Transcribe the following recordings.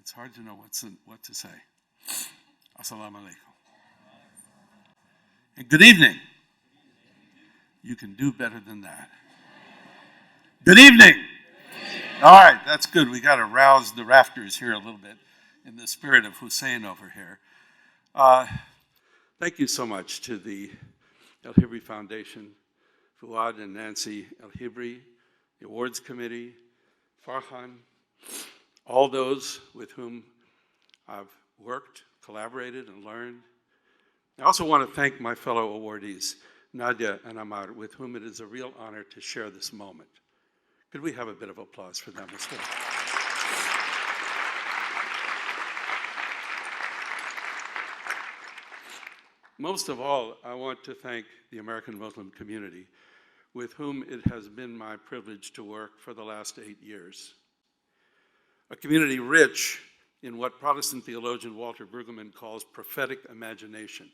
It's hard to know what to say. Assalamu alaikum. And good evening. You can do better than that. Good evening. All right, that's good. We got to rouse the rafters here a little bit in the spirit of Hussein over here. Thank you so much to the El-Hibri Foundation, Fuad and Nancy El-Hibri, the awards committee, Farhan, all those with whom I've worked, collaborated, and learned. I also want to thank my fellow awardees, Nadia and Amar, with whom it is a real honor to share this moment. Could we have a bit of applause for them as well? Most of all, I want to thank the American Muslim community, with whom it has been my privilege to work for the last 8 years. A community rich in what Protestant theologian Walter Brueggemann calls prophetic imagination,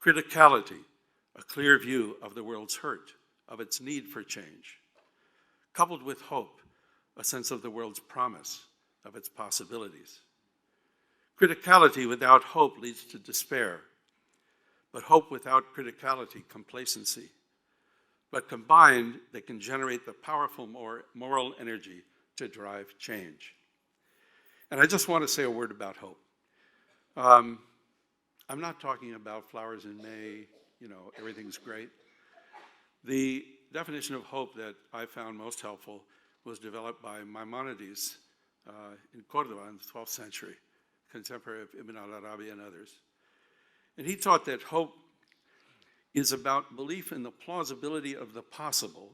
criticality, a clear view of the world's hurt, of its need for change, coupled with hope, a sense of the world's promise, of its possibilities. Criticality without hope leads to despair, but hope without criticality, complacency. But combined, they can generate the powerful moral energy to drive change. And I just want to say a word about hope. I'm not talking about flowers in May, everything's great. The definition of hope that I found most helpful was developed by Maimonides in Cordoba in the 12th century, contemporary of Ibn al-Arabi and others. And he taught that hope is about belief in the plausibility of the possible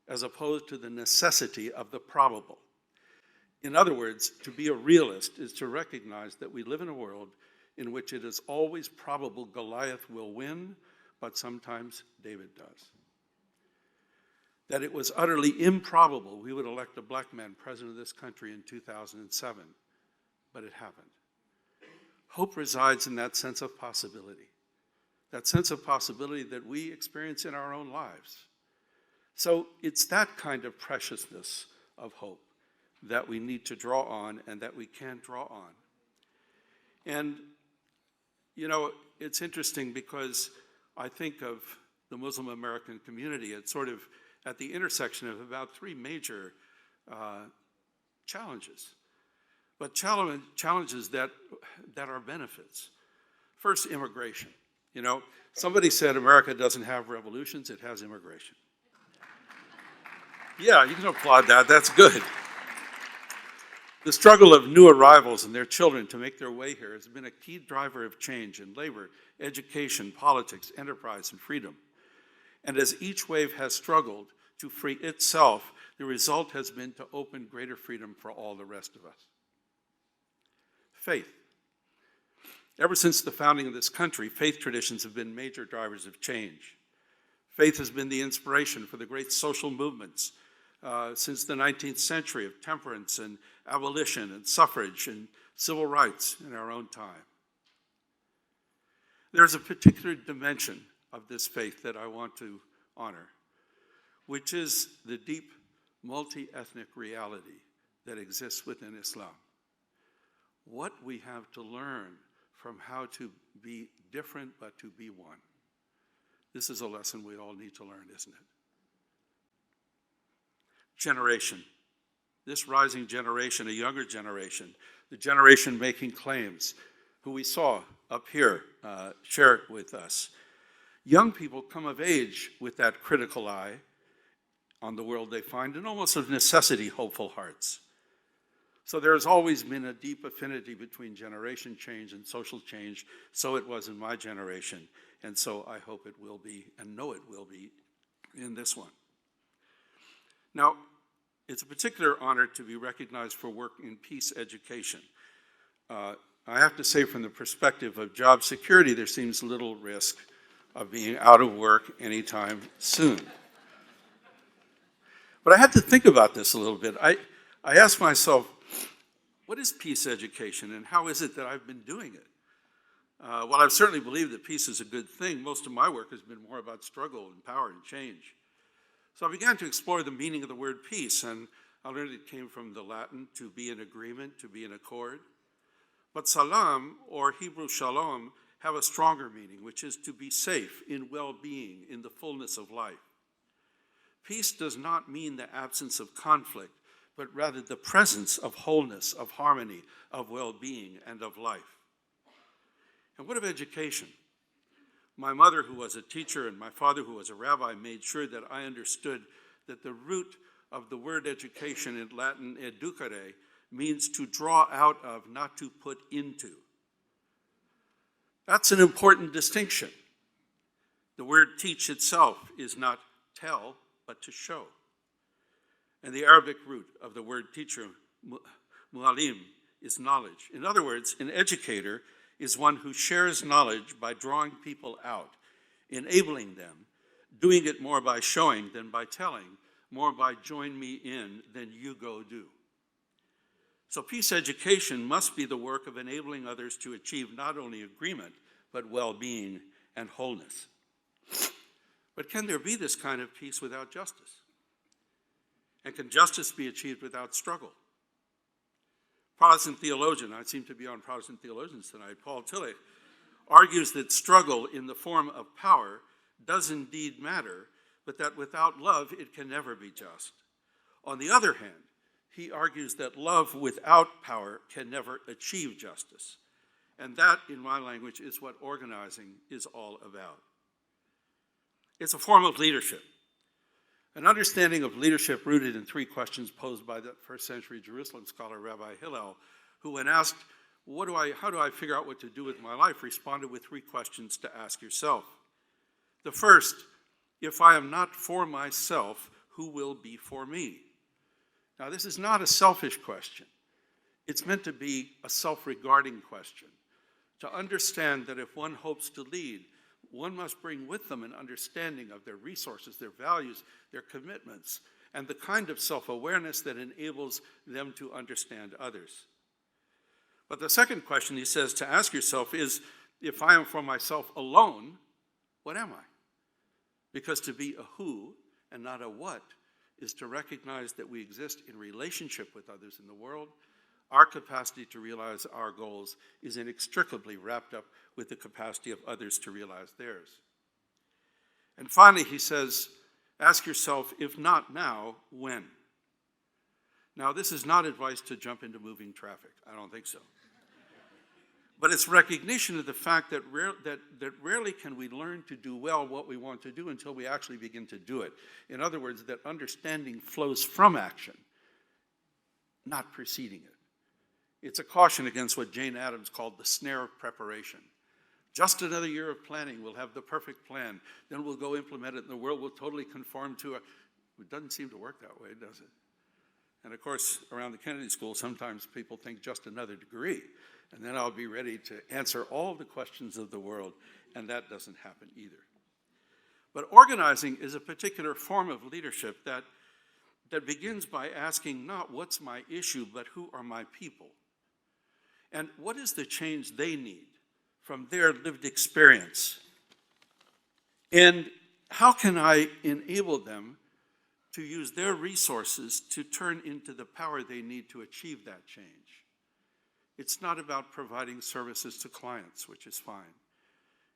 as opposed to the necessity of the probable. In other words, to be a realist is to recognize that we live in a world in which it is always probable Goliath will win, but sometimes David does. That it was utterly improbable we would elect a black man president of this country in 2007, but it happened. Hope resides in that sense of possibility that we experience in our own lives. So it's that kind of preciousness of hope that we need to draw on and that we can draw on. And, it's interesting because I think of the Muslim American community, it's sort of at the intersection of about 3 major challenges, but challenges that are benefits. First, immigration. Somebody said America doesn't have revolutions, it has immigration. Yeah, you can applaud that, that's good. The struggle of new arrivals and their children to make their way here has been a key driver of change in labor, education, politics, enterprise, and freedom. And as each wave has struggled to free itself, the result has been to open greater freedom for all the rest of us. Faith. Ever since the founding of this country, faith traditions have been major drivers of change. Faith has been the inspiration for the great social movements since the 19th century of temperance and abolition and suffrage and civil rights in our own time. There's a particular dimension of this faith that I want to honor, which is the deep multi-ethnic reality that exists within Islam. What we have to learn from how to be different but to be one. This is a lesson we all need to learn, isn't it? Generation. This rising generation, a younger generation, the generation making claims, who we saw up here share it with us. Young people come of age with that critical eye on the world they find, and almost of necessity, hopeful hearts. So there's always been a deep affinity between generation change and social change. So it was in my generation, and so I hope it will be, and know it will be, in this one. Now, it's a particular honor to be recognized for work in peace education. I have to say, from the perspective of job security, there seems little risk of being out of work anytime soon. But I had to think about this a little bit. I asked myself, what is peace education, and how is it that I've been doing it? While I've certainly believed that peace is a good thing, most of my work has been more about struggle and power and change. So I began to explore the meaning of the word peace, and I learned it came from the Latin to be in agreement, to be in accord. But salam, or Hebrew shalom, have a stronger meaning, which is to be safe, in well-being, in the fullness of life. Peace does not mean the absence of conflict, but rather the presence of wholeness, of harmony, of well-being, and of life. And what of education? My mother, who was a teacher, and my father, who was a rabbi, made sure that I understood that the root of the word education in Latin, educare, means to draw out of, not to put into. That's an important distinction. The word teach itself is not tell, but to show. And the Arabic root of the word teacher, mu'alim, is knowledge. In other words, an educator is one who shares knowledge by drawing people out, enabling them, doing it more by showing than by telling, more by join me in than you go do. So peace education must be the work of enabling others to achieve not only agreement, but well-being and wholeness. But can there be this kind of peace without justice? And can justice be achieved without struggle? Protestant theologian, I seem to be on Protestant theologians tonight, Paul Tillich, argues that struggle in the form of power does indeed matter, but that without love it can never be just. On the other hand, he argues that love without power can never achieve justice. And that, in my language, is what organizing is all about. It's a form of leadership. An understanding of leadership rooted in three questions posed by the first century Jerusalem scholar Rabbi Hillel, who when asked, how do I figure out what to do with my life, responded with three questions to ask yourself. The first, if I am not for myself, who will be for me? Now, this is not a selfish question. It's meant to be a self-regarding question, to understand that if one hopes to lead, one must bring with them an understanding of their resources, their values, their commitments, and the kind of self-awareness that enables them to understand others. But the second question, he says, to ask yourself is, if I am for myself alone, what am I? Because to be a who and not a what is to recognize that we exist in relationship with others in the world. Our capacity to realize our goals is inextricably wrapped up with the capacity of others to realize theirs. And finally, he says, ask yourself, if not now, when? Now, this is not advice to jump into moving traffic. I don't think so. But it's recognition of the fact that rarely can we learn to do well what we want to do until we actually begin to do it. In other words, that understanding flows from action, not preceding it. It's a caution against what Jane Addams called the snare of preparation. Just another year of planning, we'll have the perfect plan, then we'll go implement it, and the world will totally conform to it. It doesn't seem to work that way, does it? And of course, around the Kennedy School, sometimes people think just another degree, and then I'll be ready to answer all the questions of the world, and that doesn't happen either. But organizing is a particular form of leadership that begins by asking not what's my issue, but who are my people? And what is the change they need from their lived experience? And how can I enable them to use their resources to turn into the power they need to achieve that change? It's not about providing services to clients, which is fine.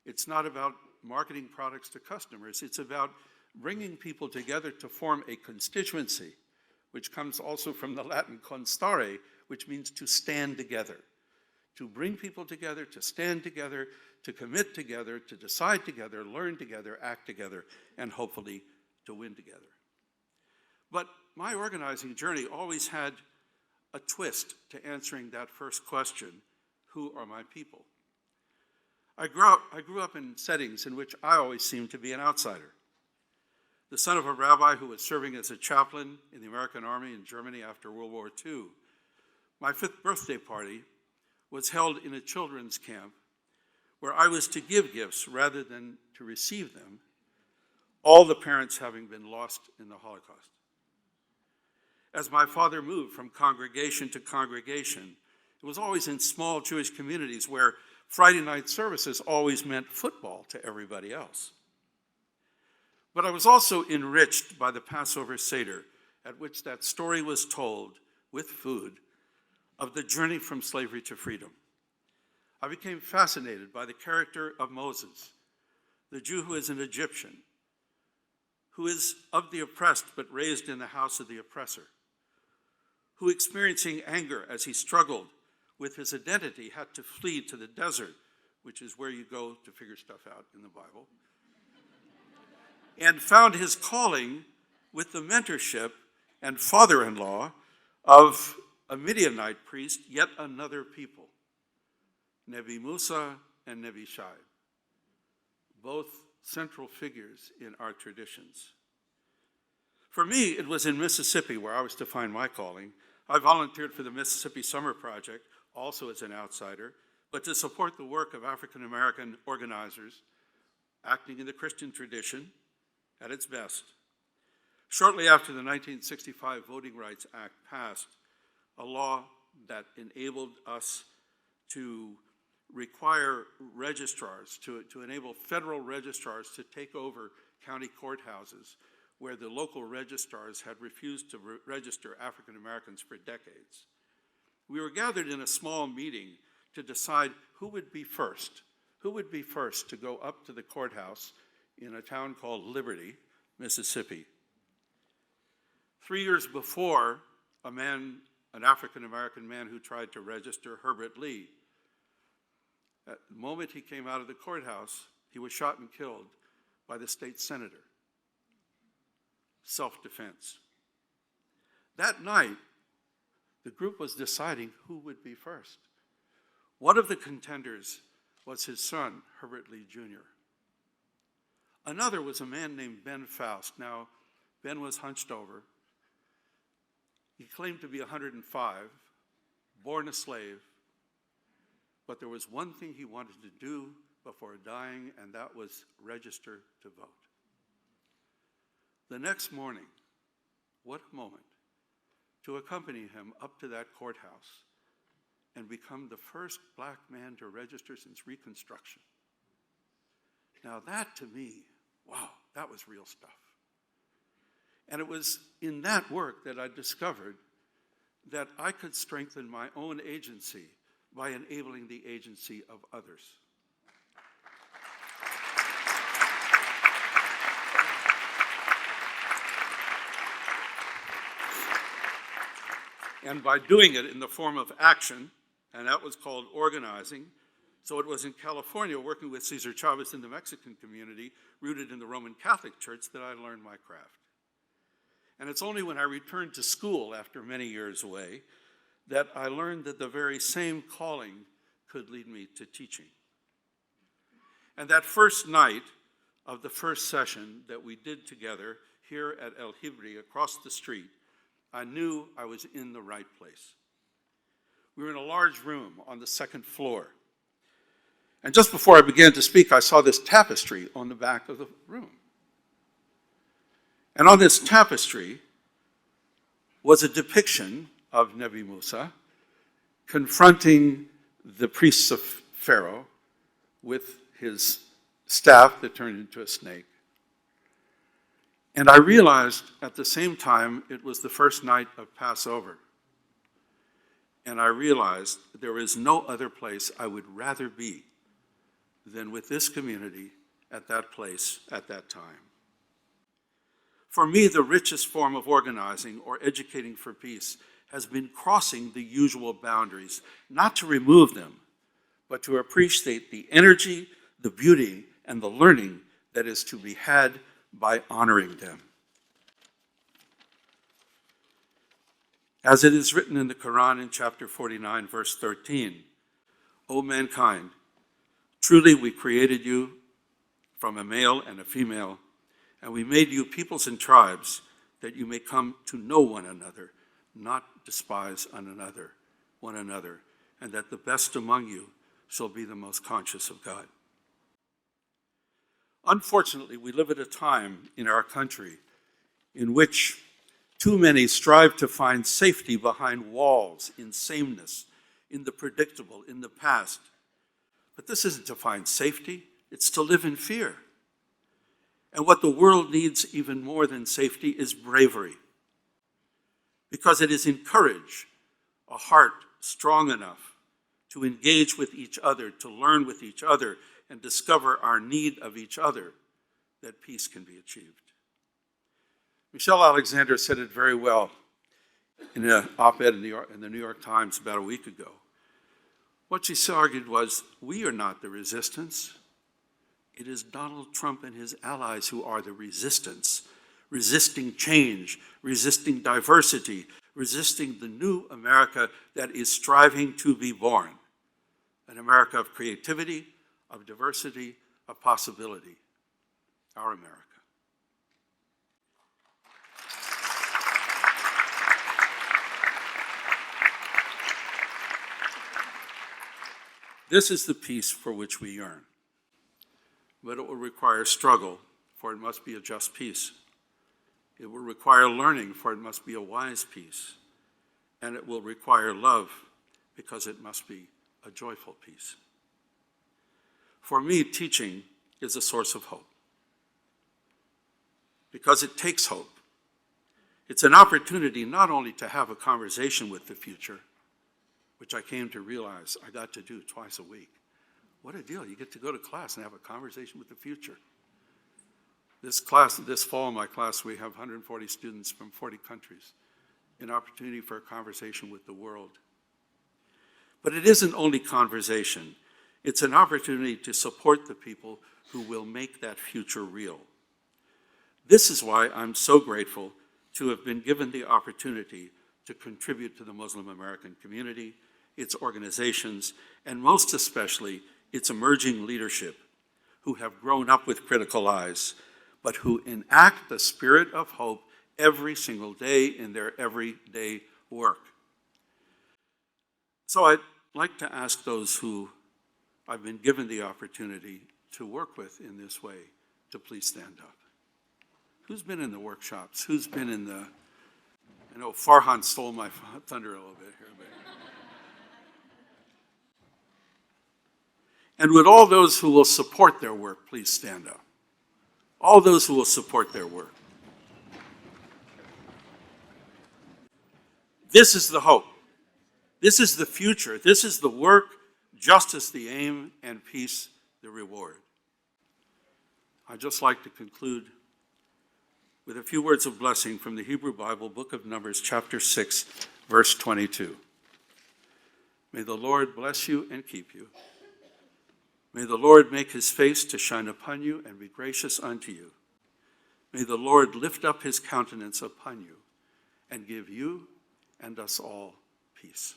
It's not about marketing products to customers. It's about bringing people together to form a constituency, which comes also from the Latin constare, which means to stand together. To bring people together, to stand together, to commit together, to decide together, learn together, act together, and hopefully to win together. But my organizing journey always had a twist to answering that first question, who are my people? I grew up in settings in which I always seemed to be an outsider. The son of a rabbi who was serving as a chaplain in the American Army in Germany after World War II, my 5th birthday party was held in a children's camp where I was to give gifts rather than to receive them, all the parents having been lost in the Holocaust. As my father moved from congregation to congregation, it was always in small Jewish communities where Friday night services always meant football to everybody else. But I was also enriched by the Passover Seder at which that story was told with food of the journey from slavery to freedom. I became fascinated by the character of Moses, the Jew who is an Egyptian, who is of the oppressed but raised in the house of the oppressor, who, experiencing anger as he struggled with his identity, had to flee to the desert, which is where you go to figure stuff out in the Bible, and found his calling with the mentorship and father-in-law of a Midianite priest, yet another people, Nebi Musa and Nebi Shai, both central figures in our traditions. For me, it was in Mississippi where I was to find my calling. I volunteered for the Mississippi Summer Project, also as an outsider, but to support the work of African-American organizers acting in the Christian tradition at its best. Shortly after the 1965 Voting Rights Act passed, a law that enabled us to require registrars, to enable federal registrars to take over county courthouses where the local registrars had refused to register African Americans for decades. We were gathered in a small meeting to decide who would be first to go up to the courthouse in a town called Liberty, Mississippi. 3 years before, an African-American man who tried to register, Herbert Lee, at the moment he came out of the courthouse, he was shot and killed by the state senator. Self-defense. That night, the group was deciding who would be first. One of the contenders was his son, Herbert Lee Jr. Another was a man named Ben Faust. Now, Ben was hunched over. He claimed to be 105, born a slave, but there was one thing he wanted to do before dying, and that was register to vote. The next morning, what a moment to accompany him up to that courthouse and become the first black man to register since Reconstruction. Now that, to me, wow, that was real stuff. And it was in that work that I discovered that I could strengthen my own agency by enabling the agency of others. And by doing it in the form of action, and that was called organizing. So it was in California, working with Cesar Chavez in the Mexican community, rooted in the Roman Catholic Church, that I learned my craft. And it's only when I returned to school after many years away that I learned that the very same calling could lead me to teaching. And that first night of the first session that we did together here at El-Hibri across the street, I knew I was in the right place. We were in a large room on the second floor. And just before I began to speak, I saw this tapestry on the back of the room. And on this tapestry was a depiction of Nebi Musa confronting the priests of Pharaoh with his staff that turned into a snake. And I realized at the same time it was the first night of Passover. And I realized there is no other place I would rather be than with this community at that place at that time. For me, the richest form of organizing or educating for peace has been crossing the usual boundaries, not to remove them, but to appreciate the energy, the beauty, and the learning that is to be had by honoring them. As it is written in the Quran in chapter 49, verse 13, O mankind, truly we created you from a male and a female, and we made you peoples and tribes that you may come to know one another, not despise one another, and that the best among you shall be the most conscious of God. Unfortunately, we live at a time in our country in which too many strive to find safety behind walls, in sameness, in the predictable, in the past. But this isn't to find safety, it's to live in fear. And what the world needs even more than safety is bravery. because it is encourage a heart strong enough to engage with each other, to learn with each other, and discover our need of each other, that peace can be achieved. Michelle Alexander said it very well in an op-ed in the New York Times about a week ago. What she argued was, we are not the resistance. It is Donald Trump and his allies who are the resistance, resisting change, resisting diversity, resisting the new America that is striving to be born. An America of creativity, of diversity, of possibility. Our America. This is the peace for which we yearn. But it will require struggle, for it must be a just peace. It will require learning, for it must be a wise peace. And it will require love, because it must be a joyful peace. For me, teaching is a source of hope, because it takes hope. It's an opportunity not only to have a conversation with the future, which I came to realize I got to do twice a week. What a deal, you get to go to class and have a conversation with the future. This fall in my class, we have 140 students from 40 countries, an opportunity for a conversation with the world. But it isn't only conversation, it's an opportunity to support the people who will make that future real. This is why I'm so grateful to have been given the opportunity to contribute to the Muslim American community, its organizations, and most especially its emerging leadership, who have grown up with critical eyes, but who enact the spirit of hope every single day in their everyday work. So I'd like to ask those who I've been given the opportunity to work with in this way to please stand up. Who's been in the workshops? Who's been in the, I know Farhan stole my thunder a little bit here. But. And would all those who will support their work please stand up? All those who will support their work. This is the hope. This is the future. This is the work, justice the aim, and peace the reward. I'd just like to conclude with a few words of blessing from the Hebrew Bible, Book of Numbers, chapter 6, verse 22. May the Lord bless you and keep you. May the Lord make his face to shine upon you and be gracious unto you. May the Lord lift up his countenance upon you and give you and us all peace.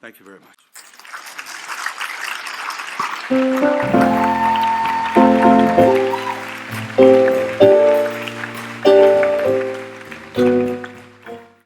Thank you very much.